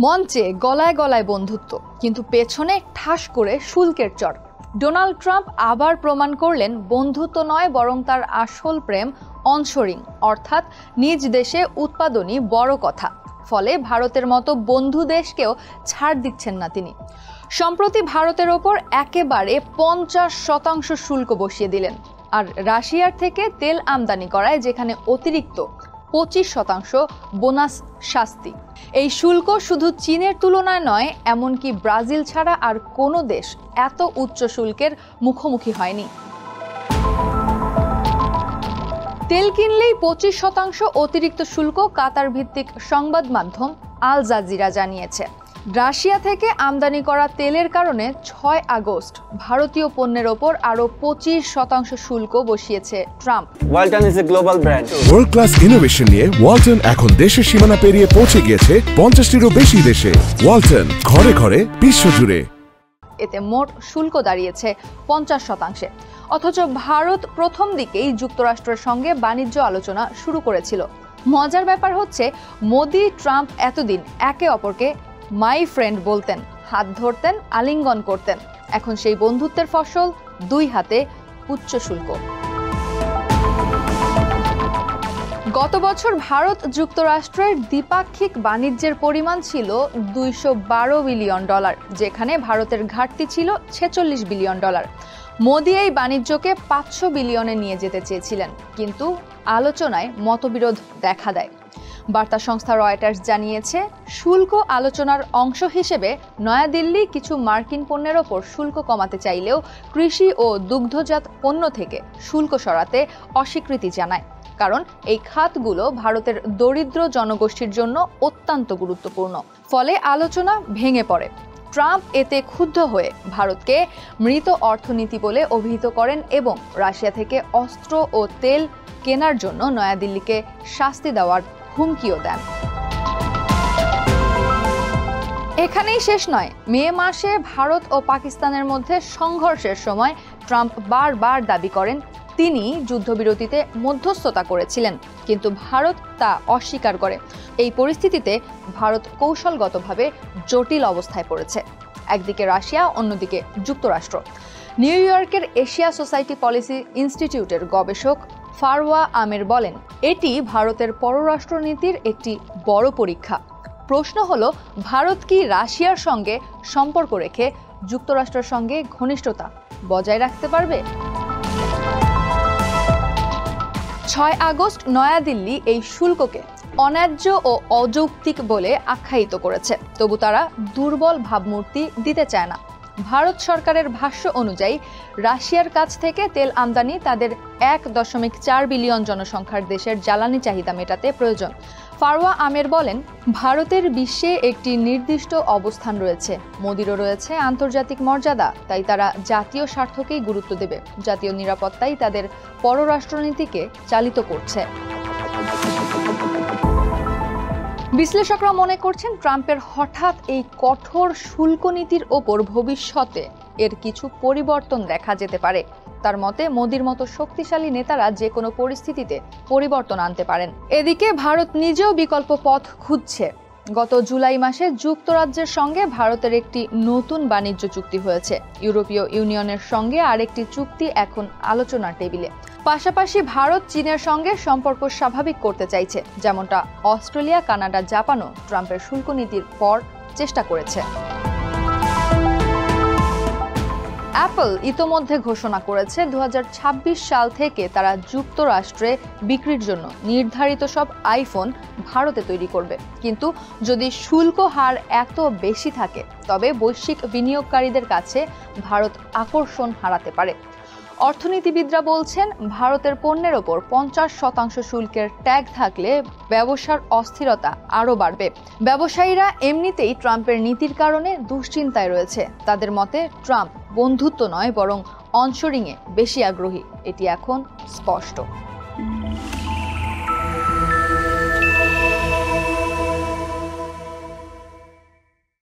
মঞ্চে গলায় গলায় বন্ধুত্ব, কিন্তু পেছনে ঠাস করে শুল্কের চর। ডোনাল্ড ট্রাম্প আবার প্রমাণ করলেন বন্ধুত্ব নয় বরং তার আসল প্রেম অনশোরিং, অর্থাৎ নিজ দেশে উৎপাদনই বড় কথা। ফলে ভারতের মতো বন্ধু দেশকেও ছাড় দিচ্ছেন না তিনি। সম্প্রতি ভারতের ওপর একেবারে 50% শুল্ক বসিয়ে দিলেন। আর রাশিয়ার থেকে তেল আমদানি করায় যেখানে অতিরিক্ত 25% বোনাস শাস্তি। এই শুল্ক শুধু চীনের তুলনায় নয়, এমনকি ব্রাজিল ছাড়া আর কোনো দেশ এত উচ্চ শুল্কের মুখোমুখি হয়নি। তেল কিনলেই 25% অতিরিক্ত শুল্ক, কাতার ভিত্তিক সংবাদ মাধ্যম আল জাজিরা জানিয়েছে। রাশিয়া থেকে আমদানি করা তেলের কারণে 6 আগস্ট ভারতীয় পণ্যের ওপর আরো 25% শুল্ক বসিয়েছে Trump. Walton is a global brand. World class innovation নিয়ে ওয়ালটন এখন দেশের সীমানা পেরিয়ে পৌঁছে গিয়েছে 50টিরও বেশি দেশে। ওয়ালটন, ঘরে ঘরে বিশ্বজুড়ে। এতে মোট শুল্ক দাঁড়িয়েছে 50%। অথচ ভারত প্রথম দিকেই যুক্তরাষ্ট্রের সঙ্গে বাণিজ্য আলোচনা শুরু করেছিল। মজার ব্যাপার হচ্ছে, মোদি ট্রাম্প এতদিন একে অপরকে মাই ফ্রেন্ড বলতেন, হাত ধরতেন, আলিঙ্গন করতেন। এখন সেই বন্ধুত্বের ফসল 2 হাতে উচ্চ শুল্ক। গত বছর ভারত যুক্তরাষ্ট্রের দ্বিপাক্ষিক বাণিজ্যের পরিমাণ ছিল $212 বিলিয়ন, যেখানে ভারতের ঘাটতি ছিল $46 বিলিয়ন। মোদি এই বাণিজ্যকে 500 বিলিয়নে নিয়ে যেতে চেয়েছিলেন, কিন্তু আলোচনায় মতবিরোধ দেখা দেয়। বার্তা সংস্থা রয়টার্স জানিয়েছে, শুল্ক আলোচনার অংশ হিসেবে নয়াদিল্লি কিছু মার্কিন পণ্যের ওপর শুল্ক কমাতে চাইলেও কৃষি ও দুগ্ধজাত পণ্য থেকে শুল্ক সরাতে অস্বীকৃতি জানায়। কারণ এই খাতগুলো ভারতের দরিদ্র জনগোষ্ঠীর জন্য অত্যন্ত গুরুত্বপূর্ণ। ফলে আলোচনা ভেঙে পড়ে। ট্রাম্প এতে ক্ষুব্ধ হয়ে ভারতকে মৃত অর্থনীতি বলে অভিহিত করেন এবং রাশিয়া থেকে অস্ত্র ও তেল কেনার জন্য নয়াদিল্লিকে শাস্তি দেওয়ার হুমকিও দেন। এখানেই শেষ নয়। মে মাসে ভারত ও পাকিস্তানের মধ্যে সংঘর্ষের সময় ট্রাম্প বারবার দাবি করেন তিনি যুদ্ধবিরতিতে মধ্যস্থতা করেছিলেন, কিন্তু ভারত তা অস্বীকার করে। এই পরিস্থিতিতে ভারত কৌশলগতভাবে জটিল অবস্থায় পড়েছে। একদিকে রাশিয়া, অন্যদিকে যুক্তরাষ্ট্র। নিউ ইয়র্কের এশিয়া সোসাইটি পলিসি ইনস্টিটিউটের গবেষক ফারওয়া আমের বলেন, এটি ভারতের পররাষ্ট্রনীতির একটি বড় পরীক্ষা। প্রশ্ন হলো, ভারত কি রাশিয়ার সঙ্গে সম্পর্ক রেখে যুক্তরাষ্ট্রের সঙ্গে ঘনিষ্ঠতা বজায় রাখতে পারবে? 6 আগস্ট নয়াদিল্লি এই শুল্ককে অন্যায্য ও অযৌক্তিক বলে আখ্যায়িত করেছে, তবু তারা দুর্বল ভাবমূর্তি দিতে চায় না। ভারত সরকারের ভাষ্য অনুযায়ী রাশিয়ার কাছ থেকে তেল আমদানি তাদের 1.4 বিলিয়ন জনসংখ্যার দেশের জ্বালানি চাহিদা মেটাতে প্রয়োজন। ফারওয়া আমের বলেন, ভারতের বিশ্বে একটি নির্দিষ্ট অবস্থান রয়েছে, মোদিরও রয়েছে আন্তর্জাতিক মর্যাদা, তাই তারা জাতীয় স্বার্থকেই গুরুত্ব দেবে। জাতীয় নিরাপত্তাই তাদের পররাষ্ট্রনীতিকে চালিত করছে। বিশ্লেষকরা মনে করছেন, ট্রাম্পের হঠাৎ এই কঠোর শুল্ক নীতির ওপর ভবিষ্যতে এর কিছু পরিবর্তন দেখা যেতে পারে। তার মতে, মোদির মতো শক্তিশালী নেতারা যে কোনো পরিস্থিতিতে পরিবর্তন আনতে পারেন। এদিকে ভারত নিজেও বিকল্প পথ খুঁজছে। গত জুলাই মাসে যুক্তরাজ্যের সঙ্গে ভারতের একটি নতুন বাণিজ্য চুক্তি হয়েছে। ইউরোপীয় ইউনিয়নের সঙ্গে আরেকটি চুক্তি এখন আলোচনার টেবিলে। পাশাপাশি ভারত চীনের সঙ্গে সম্পর্ক স্বাভাবিক করতে চাইছে, যেমনটা অস্ট্রেলিয়া, কানাডা, জাপানও ট্রাম্পের শুল্ক নীতির পর চেষ্টা করেছে। অ্যাপল ইতোমধ্যে ঘোষণা করেছে 2026 সাল থেকে তারা যুক্তরাষ্ট্রে বিক্রির জন্য নির্ধারিত সব আইফোন ভারতে তৈরি করবে। কিন্তু যদি শুল্ক হার এত বেশি থাকে, তবে বৈশ্বিক বিনিয়োগকারীদের কাছে ভারত আকর্ষণ হারাতে পারে। অর্থনীতিবিদরা বলছেন, ভারতের পণ্যের ওপর 50% শুল্কের ট্যাগ থাকলে ব্যবসার অস্থিরতা আরও বাড়বে। ব্যবসায়ীরা এমনিতেই ট্রাম্পের নীতির কারণে দুশ্চিন্তায় রয়েছে। তাদের মতে, ট্রাম্প বন্ধুত্ব নয় বরং অনশোরিংয়ে বেশি আগ্রহী, এটি এখন স্পষ্ট।